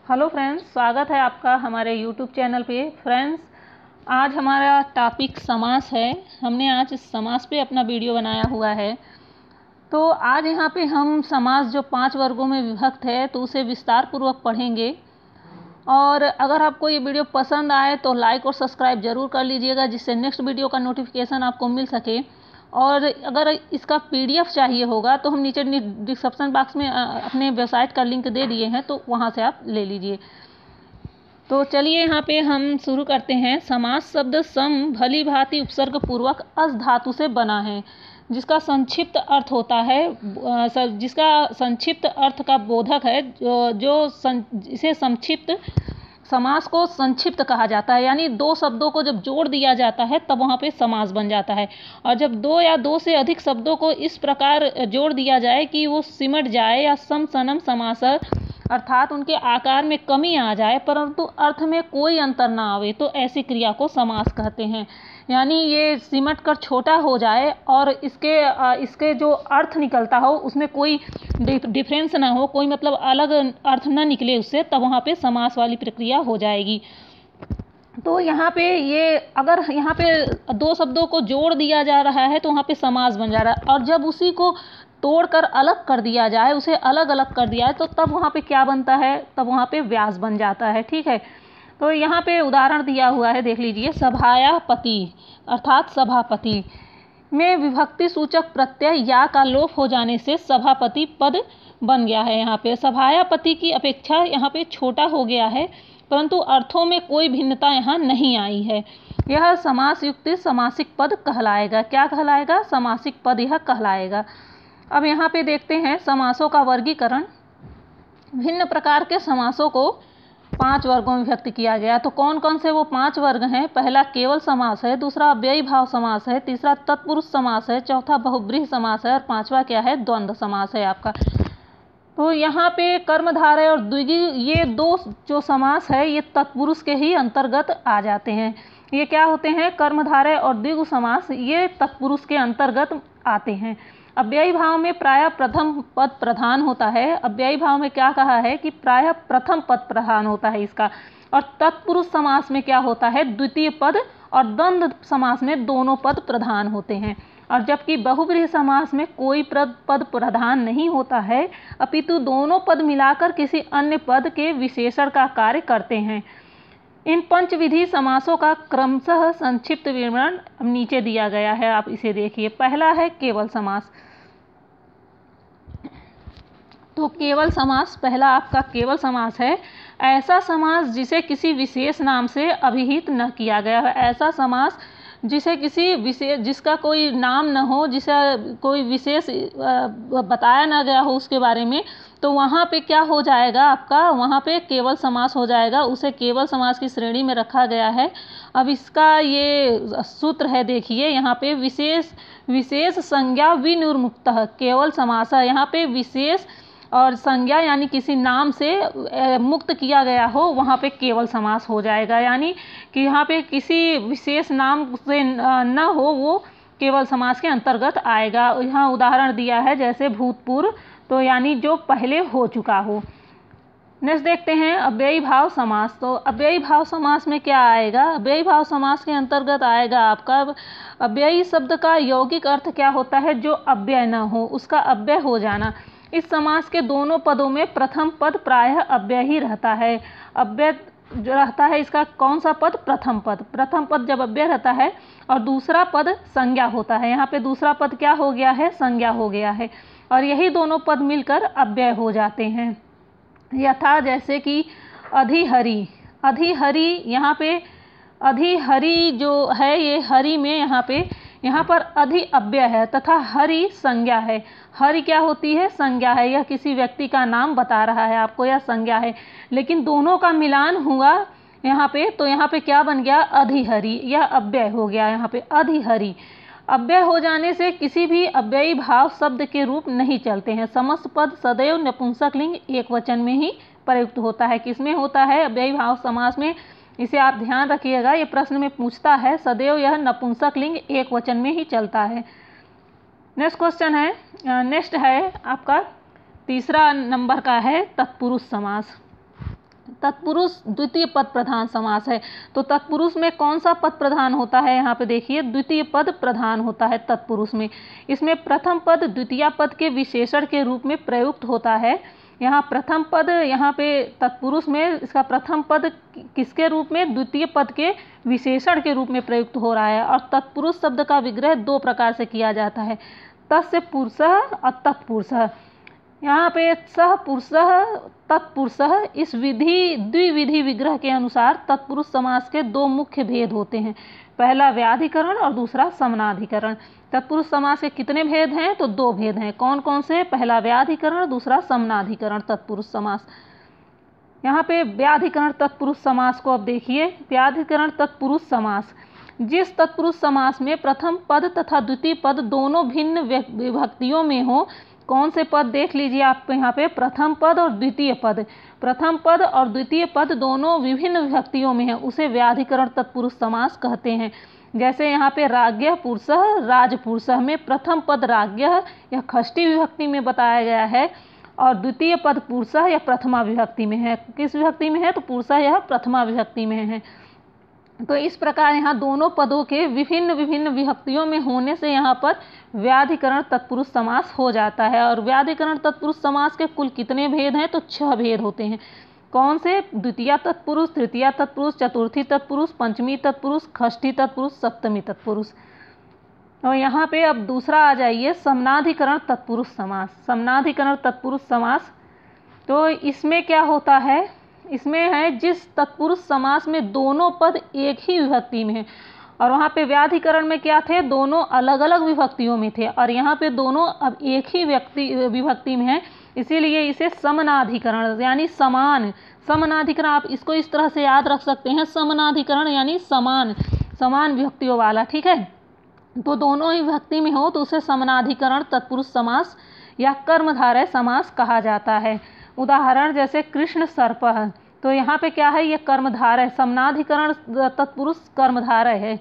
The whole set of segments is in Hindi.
हेलो फ्रेंड्स, स्वागत है आपका हमारे यूट्यूब चैनल पे। फ्रेंड्स, आज हमारा टॉपिक समास है। हमने आज इस समास पे अपना वीडियो बनाया हुआ है। तो आज यहाँ पे हम समास जो 5 वर्गों में विभक्त है तो उसे विस्तार पूर्वक पढ़ेंगे। और अगर आपको ये वीडियो पसंद आए तो लाइक और सब्सक्राइब ज़रूर कर लीजिएगा, जिससे नेक्स्ट वीडियो का नोटिफिकेशन आपको मिल सके। और अगर इसका PDF चाहिए होगा तो हम नीचे डिस्क्रिप्शन बॉक्स में अपने वेबसाइट का लिंक दे दिए हैं, तो वहाँ से आप ले लीजिए। तो चलिए यहाँ पे हम शुरू करते हैं। समास शब्द सम भली भांति उपसर्ग पूर्वक अस धातु से बना है, जिसका संक्षिप्त अर्थ होता है जिसका संक्षिप्त अर्थ का बोधक है। इसे संक्षिप्त समास को संक्षिप्त कहा जाता है, यानी 2 शब्दों को जब जोड़ दिया जाता है तब वहाँ पे समास बन जाता है। और जब 2 या 2 से अधिक शब्दों को इस प्रकार जोड़ दिया जाए कि वो सिमट जाए या समसनम समासर, अर्थात उनके आकार में कमी आ जाए परंतु अर्थ में कोई अंतर ना आवे, तो ऐसी क्रिया को समास कहते हैं। यानी ये सिमट कर छोटा हो जाए और इसके जो अर्थ निकलता हो उसमें कोई डिफरेंस ना हो, कोई मतलब अलग अर्थ ना निकले उससे, तब वहाँ पे समास वाली प्रक्रिया हो जाएगी। तो यहाँ पे ये अगर यहाँ पे 2 शब्दों को जोड़ दिया जा रहा है तो वहाँ पे समास बन जा रहा है, और जब उसी को तोड़कर अलग कर दिया जाए, उसे अलग अलग कर दिया है, तो तब वहाँ पे क्या बनता है, तब वहाँ पे व्यास बन जाता है। ठीक है, तो यहाँ पे उदाहरण दिया हुआ है, देख लीजिए। सभायापति अर्थात सभापति में विभक्ति सूचक प्रत्यय या का लोप हो जाने से सभापति पद बन गया है। यहाँ पे सभायापति की अपेक्षा यहाँ पे छोटा हो गया है, परंतु अर्थों में कोई भिन्नता यहाँ नहीं आई है। यह समास युक्त समासिक पद कहलाएगा। क्या कहलाएगा? समासिक पद यह कहलाएगा। अब यहाँ पे देखते हैं समासों का वर्गीकरण। भिन्न प्रकार के समासों को 5 वर्गों में विभक्त किया गया। तो कौन कौन से वो 5 वर्ग हैं? पहला केवल समास है, दूसरा अव्ययी भाव समास है, तीसरा तत्पुरुष समास है, चौथा बहुब्रीहि समास है, और 5वां क्या है? द्वंद्व समास है आपका। तो यहाँ पे कर्मधारय और द्विगु, ये 2 जो समास है ये तत्पुरुष के ही अंतर्गत आ जाते हैं। ये क्या होते हैं? कर्मधारय और द्विगु समास ये तत्पुरुष के अंतर्गत आते हैं। अव्ययी भाव में प्रायः प्रथम पद प्रधान होता है। अव्ययी भाव में क्या कहा है कि प्रायः प्रथम पद प्रधान होता है इसका। और तत्पुरुष समास में क्या होता है? द्वितीय पद, और द्वंद्व समास में दोनों पद प्रधान होते हैं। और जबकि बहुब्रीहि समास में कोई पद प्रधान नहीं होता है, अपितु दोनों पद मिलाकर किसी अन्य पद के विशेषण का कार्य करते हैं। इन पंचविधि समासों का क्रमशः संक्षिप्त विवरण नीचे दिया गया है, आप इसे देखिए। पहला है केवल समास। तो केवल समास, पहला आपका केवल समास है ऐसा समास जिसे किसी विशेष नाम से अभिहित न किया गया है। ऐसा समास जिसे किसी विशेष, जिसका कोई नाम न हो, जिसे कोई विशेष बताया ना गया हो उसके बारे में, तो वहाँ पे क्या हो जाएगा आपका? वहाँ पे केवल समास हो जाएगा। उसे केवल समास की श्रेणी में रखा गया है। अब इसका ये सूत्र है, देखिए यहाँ पे। विशेष संज्ञा विनिर्मुक्तः केवल समास है। यहाँ पे विशेष और संज्ञा यानी किसी नाम से मुक्त किया गया हो, वहाँ पे केवल समास हो जाएगा। यानी कि यहाँ पे किसी विशेष नाम से न हो, वो केवल समास के अंतर्गत आएगा। यहाँ उदाहरण दिया है जैसे भूतपूर्व, तो यानी जो पहले हो चुका हो। नेक्स्ट देखते हैं अव्ययी भाव समास। तो अव्ययी भाव समास में क्या आएगा? अव्ययी भाव समास के अंतर्गत आएगा आपका अव्ययी शब्द का यौगिक अर्थ क्या होता है? जो अव्यय न हो, उसका अव्यय हो जाना। इस समास के दोनों पदों में प्रथम पद प्रायः अव्यय ही रहता है। अव्यय जो रहता है इसका कौन सा पद? प्रथम पद। प्रथम पद जब अव्यय रहता है और दूसरा पद संज्ञा होता है। यहाँ पे दूसरा पद क्या हो गया है? संज्ञा हो गया है। और यही दोनों पद मिलकर अव्यय हो जाते हैं। यथा जैसे कि अधिहरि। अधिहरि, यहाँ पे अधिहरि जो है, ये हरि में यहाँ पर अधि अव्यय है तथा हरि संज्ञा है। हरि क्या होती है? संज्ञा है। यह किसी व्यक्ति का नाम बता रहा है आपको, यह संज्ञा है। लेकिन दोनों का मिलान हुआ यहाँ पे, तो यहाँ पे क्या बन गया? अधिहरि। यह अव्यय हो गया यहाँ पे, अधिहरि। अव्यय हो जाने से किसी भी अव्ययी भाव शब्द के रूप नहीं चलते हैं। समस्त पद सदैव नपुंसक लिंग एक वचन में ही प्रयुक्त होता है। किसमें होता है? अव्ययी भाव समास में। इसे आप ध्यान रखिएगा, ये प्रश्न में पूछता है। सदैव यह नपुंसक लिंग एक वचन में ही चलता है। नेक्स्ट क्वेश्चन है, नेक्स्ट है आपका 3रा नंबर का है तत्पुरुष समास। तत्पुरुष द्वितीय पद प्रधान समास है। तो तत्पुरुष में कौन सा पद प्रधान होता है, यहाँ पे देखिए द्वितीय पद प्रधान होता है तत्पुरुष में। इसमें प्रथम पद द्वितीय पद के विशेषण के रूप में प्रयुक्त होता है। यहाँ प्रथम पद, यहाँ पे तत्पुरुष में इसका प्रथम पद किसके रूप में, द्वितीय पद के विशेषण के रूप में प्रयुक्त हो रहा है। और तत्पुरुष शब्द का विग्रह दो प्रकार से किया जाता है, तस्य पुरुषः और तत्पुरुषः। यहाँ पे सह पुरुषः तत्पुरुषः, इस द्विविधि विग्रह के अनुसार तत्पुरुष समास के दो मुख्य भेद होते हैं, पहला व्याधिकरण और दूसरा समनाधिकरण। तत्पुरुष समास के कितने भेद हैं, तो दो भेद हैं। कौन कौन से, पहला व्याधिकरण, दूसरा समनाधिकरण तत्पुरुष समास। यहाँ पे व्याधिकरण तत्पुरुष समास को अब देखिए। व्याधिकरण तत्पुरुष समास, जिस तत्पुरुष समास में प्रथम पद तथा द्वितीय पद दोनों भिन्न विभक्तियों में हो। कौन से पद देख लीजिए आप यहाँ पे, प्रथम पद और द्वितीय पद। प्रथम पद और द्वितीय पद दोनों विभिन्न विभक्तियों में है, उसे व्याधिकरण तत्पुरुष समास कहते हैं। जैसे यहाँ पे राज्ञः पुरुषः राजपुरुषः में प्रथम पद राज्ञः यह षष्ठी विभक्ति में बताया गया है और द्वितीय पद पुरुषः यह प्रथमा विभक्ति में है। किस विभक्ति में है, तो पुरुषः यह प्रथमा विभक्ति में है। तो इस प्रकार यहाँ दोनों पदों के विभिन्न विभिन्न विभक्तियों में होने से यहाँ पर व्याधिकरण तत्पुरुष समास हो जाता है। और व्याधिकरण तत्पुरुष समास के कुल कितने भेद हैं, तो 6 भेद होते हैं। कौन से, द्वितीय तत्पुरुष, तृतीय तत्पुरुष, चतुर्थी तत्पुरुष, पंचमी तत्पुरुष, षष्ठी तत्पुरुष, सप्तमी तत्पुरुष। और यहाँ पे अब दूसरा आ जाइए, समनाधिकरण तत्पुरुष समास। समनाधिकरण तत्पुरुष समास, तो इसमें क्या होता है, इसमें है जिस तत्पुरुष समास में दोनों पद एक ही विभक्ति में है। और वहाँ पे व्याधिकरण में क्या थे, दोनों अलग अलग विभक्तियों में थे, और यहाँ पे दोनों अब एक ही विभक्ति में है, इसीलिए इसे समनाधिकरण यानी समान। समनाधिकरण आप इसको इस तरह से याद रख सकते हैं, समनाधिकरण यानी समान, समान विभक्तियों वाला, ठीक है। तो दोनों ही विभक्ति में हो तो उसे समनाधिकरण तत्पुरुष समास या कर्मधारय समास कहा जाता है। उदाहरण जैसे कृष्ण सर्पः, तो यहाँ पे क्या है, ये कर्मधारय, समनाधिकरण तत्पुरुष कर्मधारय है।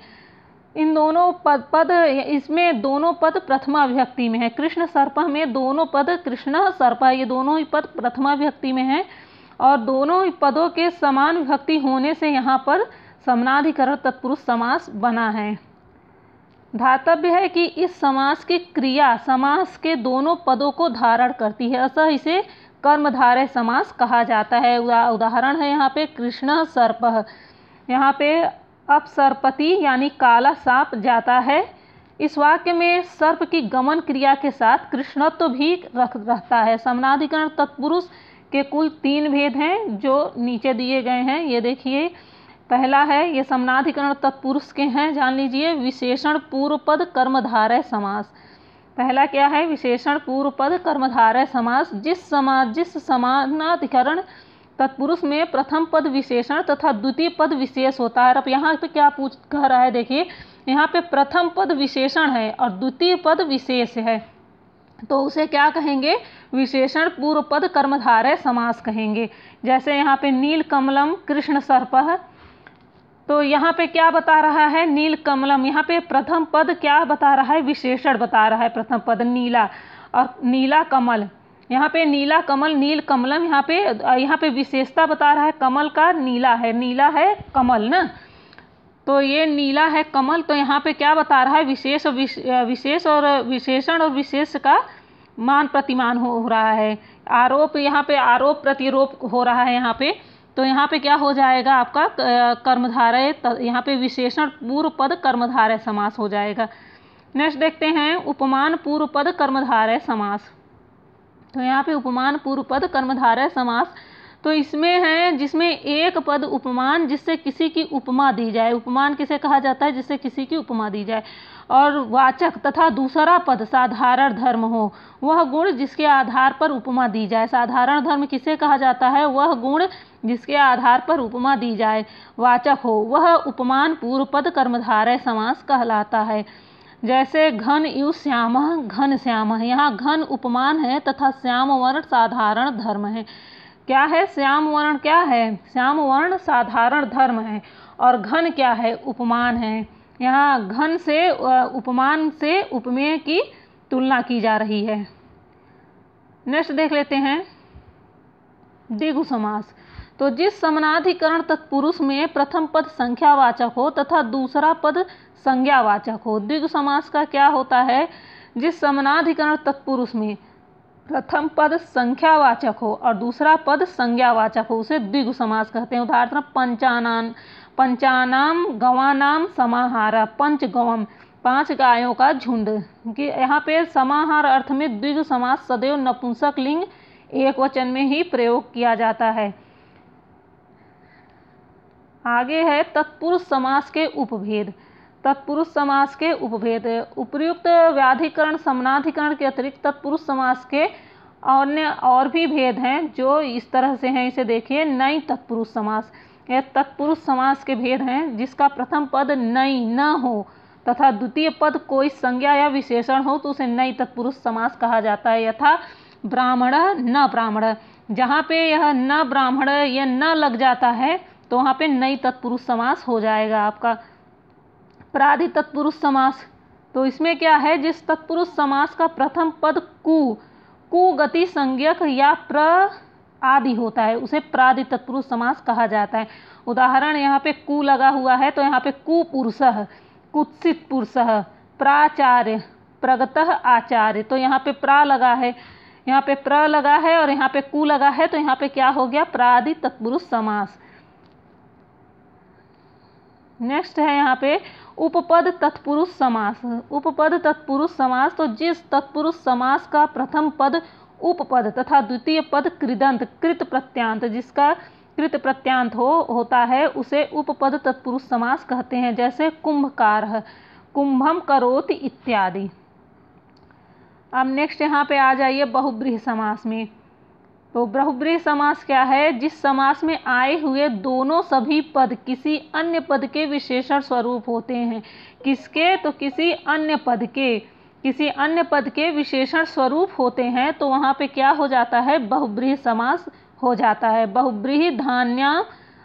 इन दोनों पद इसमें दोनों पद प्रथमा विभक्ति में है। कृष्ण सर्पः में दोनों पद कृष्णः सर्पः, ये दोनों ही पद प्रथमा विभक्ति में हैं और दोनों ही पदों के समान विभक्ति होने से यहाँ पर समनाधिकरण तत्पुरुष समास बना है। धातव्य है कि इस समास की क्रिया समास के दोनों पदों को धारण करती है, अतः इसे कर्मधारय समास कहा जाता है। उदाहरण है यहाँ पे कृष्ण सर्पः, यहाँ पे अपसर्पति यानी काला सांप जाता है। इस वाक्य में सर्प की गमन क्रिया के साथ कृष्णत्व भी रहता है। समनाधिकरण तत्पुरुष के कुल 3 भेद हैं जो नीचे दिए गए हैं, ये देखिए। पहला है, ये समनाधिकरण तत्पुरुष के हैं, जान लीजिए, विशेषण पूर्व पद कर्मधारय समास। पहला क्या है, विशेषण पूर्व पद कर्मधारय समास। जिस समानाधिकरण तत्पुरुष में प्रथम पद विशेषण तथा द्वितीय पद विशेष होता है। अब यहाँ पे क्या कह रहा है, देखिए यहाँ पे प्रथम पद विशेषण है और द्वितीय पद विशेष है, तो उसे क्या कहेंगे, विशेषण पूर्व पद कर्मधारय समास कहेंगे। जैसे यहाँ पे नील कमलम कृष्ण सर्पः, तो यहाँ पे क्या बता रहा है, नील कमलम, यहाँ पे प्रथम पद क्या बता रहा है, विशेषण बता रहा है। प्रथम पद नीला और नीला कमल, यहाँ पे नीला कमल नील कमलम, यहाँ पे विशेषता बता रहा है कमल का, नीला है, नीला है कमल ना, तो ये नीला है कमल। तो यहाँ पे क्या बता रहा है, विशेष और विशेषण और विशेष का मान प्रतिमान हो रहा है। आरोप, यहाँ पे आरोप प्रतिरोप हो रहा है यहाँ पे, तो यहाँ पे क्या हो जाएगा आपका कर्मधारय, यहाँ पे विशेषण पूर्व पद कर्मधारय समास हो जाएगा। नेक्स्ट देखते हैं उपमान पूर्व पद कर्मधारय समास। तो यहाँ पे उपमान पूर्व पद कर्मधारय समास, तो इसमें है जिसमें एक पद उपमान जिससे किसी की उपमा दी जाए। उपमान किसे कहा जाता है, जिससे किसी की उपमा दी जाए। और वाचक तथा दूसरा पद साधारण धर्म हो, वह गुण जिसके आधार पर उपमा दी जाए। साधारण धर्म किसे कहा जाता है, वह गुण जिसके आधार पर उपमा दी जाए। वाचक हो, वह उपमान पूर्व पद कर्मधारय समास कहलाता है। जैसे घन इव श्यामः घन श्यामः, यहाँ घन उपमान है तथा श्याम वर्ण साधारण धर्म है। क्या है, श्याम वर्ण क्या है, श्याम वर्ण साधारण धर्म है और घन क्या है, उपमान है। यहाँ घन से उपमान से उपमेय की तुलना की जा रही है। नेक्स्ट देख लेते हैं द्विगु समास। तो जिस समनाधिकरण तत्पुरुष में प्रथम पद संख्यावाचक हो तथा दूसरा पद संज्ञावाचक हो। द्विगु समास का क्या होता है? जिस समनाधिकरण तत्पुरुष में प्रथम पद संख्यावाचक हो और दूसरा पद संज्ञावाचक हो उसे द्विगु समास कहते हैं। उदाहरण पंचानाम गवानाम समाहार, पंच गवम 5 गायों का झुंड। कि यहाँ पे समाहार अर्थ में द्विगु समास सदैव नपुंसक लिंग एक वचन में ही प्रयोग किया जाता है। आगे है तत्पुरुष समास के उपभेद। तत्पुरुष समास के उपभेद। उपर्युक्त व्याधिकरण समनाधिकरण के अतिरिक्त तत्पुरुष समास के अन्य और भी भेद हैं जो इस तरह से हैं। इसे देखिए, नई तत्पुरुष समास। यह तत्पुरुष समास के भेद हैं जिसका प्रथम पद नई न हो तथा द्वितीय पद कोई संज्ञा या विशेषण हो तो उसे नई तत्पुरुष समास कहा जाता है। यथा ब्राह्मण न ब्राह्मण, जहाँ पे यह न ब्राह्मण यह न लग जाता है तो वहाँ पे नई तत्पुरुष समास हो जाएगा आपका। प्रादि तत्पुरुष समास, तो इसमें क्या है? जिस तत्पुरुष समास का प्रथम पद कु गति संज्ञक या प्र आदि होता है उसे प्रादि तत्पुरुष समास कहा जाता है। उदाहरण, यहाँ पे कु लगा हुआ है तो यहाँ पे कुपुरुषः, कुत्सित पुरुषः, प्राचार्य, प्रगतः आचार्य। तो यहाँ पे प्रा लगा है, यहाँ पे प्र लगा है और यहाँ पे कु लगा है तो यहाँ पे क्या हो गया? प्रादि तत्पुरुष समास। नेक्स्ट है यहाँ पे उपपद तत्पुरुष समास। उपपद तत्पुरुष समास, तो जिस तत्पुरुष समास का प्रथम पद उपपद तथा द्वितीय पद कृदंत कृत प्रत्यांत, जिसका कृत प्रत्यांत होता है उसे उपपद तत्पुरुष समास कहते हैं। जैसे कुंभकारः, कुंभम करोति इत्यादि। अब नेक्स्ट यहाँ पे आ जाइए बहुब्रीहि समास में। तो बहुब्रीहि समास क्या है? जिस समास में आए हुए दोनों सभी पद किसी अन्य पद के विशेषण स्वरूप होते हैं। किसके? तो किसी अन्य पद के विशेषण स्वरूप होते हैं तो वहाँ पे क्या हो जाता है? बहुब्रीहि समास हो जाता है। बहुब्रीहि धान्या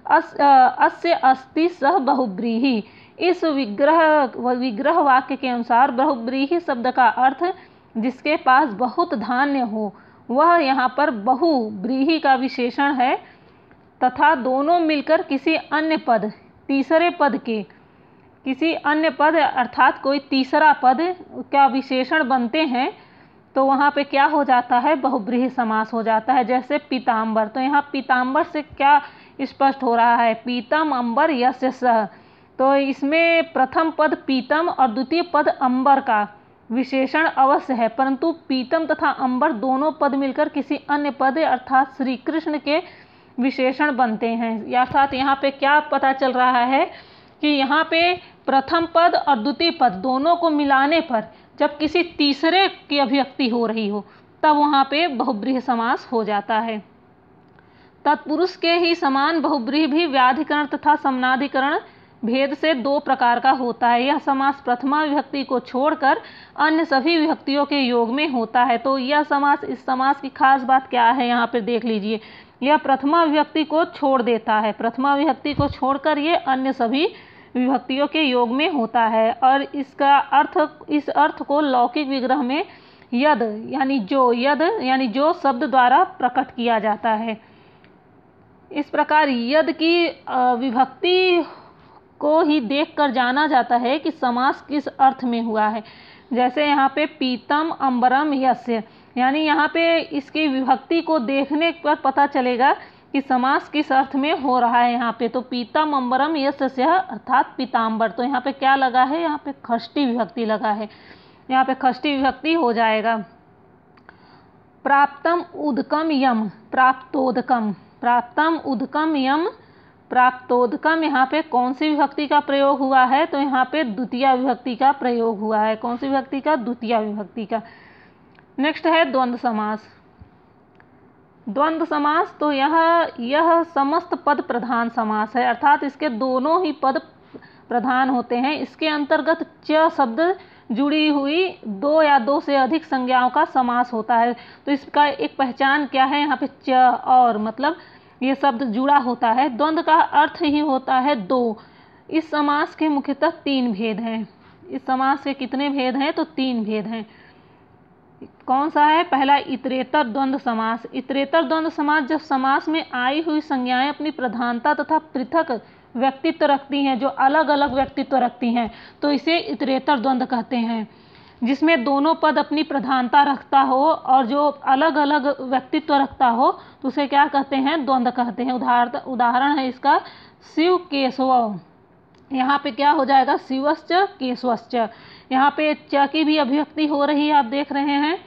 अस्य अस्ति सह बहुब्रीहि। इस विग्रह वाक्य के अनुसार बहुब्रीहि शब्द का अर्थ जिसके पास बहुत धान्य हो वह यहाँ पर बहुब्रीहि का विशेषण है तथा दोनों मिलकर किसी अन्य पद तीसरे पद के किसी अन्य पद अर्थात कोई तीसरा पद का विशेषण बनते हैं तो वहाँ पे क्या हो जाता है? बहुब्रीहि समास हो जाता है। जैसे पीताम्बर, तो यहाँ पीताम्बर से क्या स्पष्ट हो रहा है? पीतम अंबर यस्य सह। तो इसमें प्रथम पद पीतम और द्वितीय पद अंबर का विशेषण अवश्य है, परंतु पीतम तथा अंबर दोनों पद मिलकर किसी अन्य पद अर्थात श्री कृष्ण के विशेषण बनते हैं। अर्थात यहाँ पे क्या पता चल रहा है कि यहाँ पे प्रथम पद और द्वितीय पद दोनों को मिलाने पर जब किसी तीसरे की अभिव्यक्ति हो रही हो तब वहाँ पे बहुब्रीहि समास हो जाता है। तत्पुरुष के ही समान बहुब्रीहि भी व्याधिकरण तथा समनाधिकरण भेद से 2 प्रकार का होता है। यह समास प्रथमा विभक्ति को छोड़कर अन्य सभी विभक्तियों के योग में होता है। तो यह समास, इस समास की खास बात क्या है यहाँ पर देख लीजिए। यह प्रथमा विभक्ति को छोड़ देता है, प्रथमा विभक्ति को छोड़कर ये अन्य सभी विभक्तियों के योग में होता है। और इसका अर्थ, इस अर्थ को लौकिक विग्रह में यद यानी जो शब्द द्वारा प्रकट किया जाता है। इस प्रकार यद की विभक्ति को ही देखकर जाना जाता है कि समास किस अर्थ में हुआ है। जैसे यहाँ पे पीतम अंबरम यस्य, यानी यहाँ पे इसकी विभक्ति को देखने पर पता चलेगा कि समास किस अर्थ में हो रहा है। यहाँ पे तो पीतम अंबरम यस्य अर्थात पीताम्बर, तो यहाँ पे क्या लगा है? यहाँ पे षष्ठी विभक्ति लगा है, यहाँ पे षष्ठी विभक्ति हो जाएगा। प्राप्तम उदकम यम प्राप्तोदकम, प्राप्तम उदकम यम प्राप्तोदकम, यहाँ पे कौन सी विभक्ति का प्रयोग हुआ है? तो यहाँ पे द्वितीय विभक्ति का प्रयोग हुआ है। कौन सी विभक्ति का? द्वितीय विभक्ति का। नेक्स्ट है द्वंद्व समास। द्वंद्व समास, तो यह समस्त पद प्रधान समास है, अर्थात इसके दोनों ही पद प्रधान होते हैं। इसके अंतर्गत च शब्द जुड़ी हुई 2 या 2 से अधिक संज्ञाओं का समास होता है। तो इसका एक पहचान क्या है? यहाँ पे च और मतलब ये शब्द जुड़ा होता है। द्वंद्व का अर्थ ही होता है 2। इस समास के मुख्यतः 3 भेद हैं। इस समास के कितने भेद हैं? तो 3 भेद हैं। कौन सा है? पहला इतरेतर द्वंद्व समास। इतरेतर द्वंद्व समास जब समास में आई हुई संज्ञाएं अपनी प्रधानता तथा पृथक व्यक्तित्व रखती हैं, जो अलग अलग व्यक्तित्व रखती हैं, तो इसे इतरेतर द्वंद्व कहते हैं। जिसमें दोनों पद अपनी प्रधानता रखता हो और जो अलग अलग व्यक्तित्व रखता हो तो उसे क्या कहते हैं? द्वंद्व कहते हैं। उदाहरण है इसका शिव केशव। यहाँ पे क्या हो जाएगा? शिवश्च केशवश्च। यहाँ पे च की भी अभिव्यक्ति हो रही है, आप देख रहे हैं,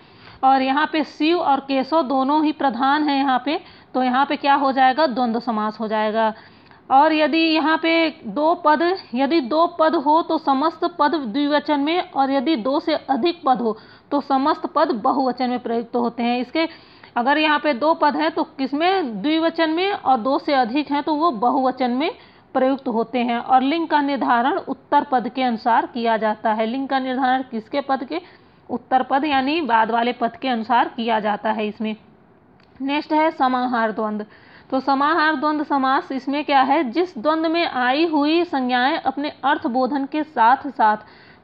और यहाँ पे शिव और केशव दोनों ही प्रधान हैं यहाँ पे, तो यहाँ पे क्या हो जाएगा? द्वंद्व समास हो जाएगा। और यदि यहाँ पे यदि दो पद हो तो समस्त पद द्विवचन में, और यदि दो से अधिक पद हो तो समस्त पद बहुवचन में प्रयुक्त होते हैं। इसके अगर यहाँ पे दो पद हैं तो किसमें? द्विवचन में, और दो से अधिक हैं तो वो बहुवचन में प्रयुक्त होते हैं। और लिंग का निर्धारण उत्तर पद के अनुसार किया जाता है। लिंग का निर्धारण किसके पद के? उत्तर पद यानी बाद वाले पद के अनुसार किया जाता है इसमें। नेक्स्ट है समाहार द्वंद्व। तो समाहार द्वंद्व समास, इसमें क्या है? जिस द्वंद्व में आई हुई संज्ञाएं अपने अर्थ बोधन के साथ साथ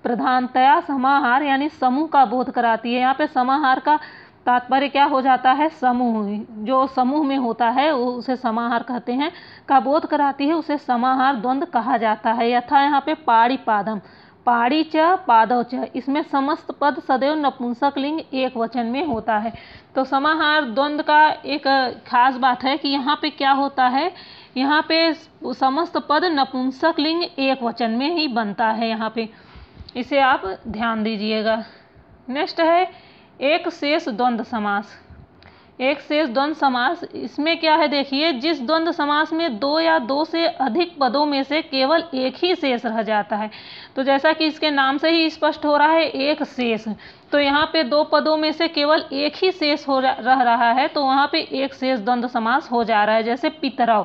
प्रधानतया समाहार यानी समूह का बोध कराती है। यहाँ पे समाहार का तात्पर्य क्या हो जाता है? समूह। जो समूह में होता है उसे समाहार कहते हैं, का बोध कराती है, उसे समाहार द्वंद्व कहा जाता है। यथा यहाँ पे पाड़ी पादम, पाड़ी च पादव च, इसमें समस्त पद सदैव नपुंसक लिंग एक वचन में होता है। तो समाहार द्वंद्व का एक खास बात है कि यहाँ पे क्या होता है? यहाँ पे समस्त पद नपुंसक लिंग एक वचन में ही बनता है यहाँ पे, इसे आप ध्यान दीजिएगा। नेक्स्ट है एक शेष द्वंद्व समास। एक शेष द्वंद्व समास, इसमें क्या है? देखिए, जिस द्वंद्व समास में दो या दो से अधिक पदों में से केवल एक ही शेष रह जाता है। तो जैसा कि इसके नाम से ही स्पष्ट हो रहा है, एक शेष, तो यहाँ पे दो पदों में से केवल एक ही शेष रह रहा है, तो वहाँ पे एक शेष द्वंद्व समास हो जा रहा है। जैसे पितरौ,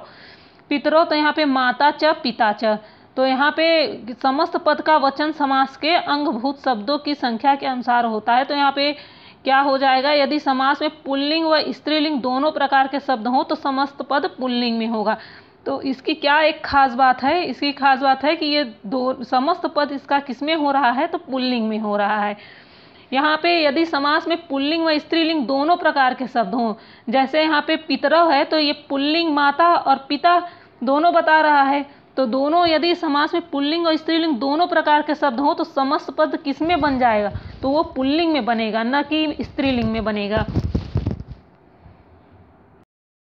पितरौ, तो यहाँ पे माता च पिता च, तो यहाँ पे समस्त पद का वचन समास के अंगभूत शब्दों की संख्या के अनुसार होता है। तो यहाँ पे क्या हो जाएगा? यदि समास में पुल्लिंग व स्त्रीलिंग दोनों प्रकार के शब्द हों तो समस्त पद पुल्लिंग में होगा। तो इसकी क्या एक खास बात है? इसकी खास बात है कि ये दो समस्त पद इसका किसमें हो रहा है? तो पुल्लिंग में हो रहा है। यहाँ पे यदि समास में पुल्लिंग व स्त्रीलिंग दोनों प्रकार के शब्द हों, जैसे यहाँ पे पितरव है तो ये पुल्लिंग माता और पिता दोनों बता रहा है, तो दोनों यदि समास में पुल्लिंग और स्त्रीलिंग दोनों प्रकार के शब्द हो तो समस्त पद किस में बन जाएगा? तो वो पुल्लिंग में बनेगा, न कि स्त्रीलिंग में बनेगा।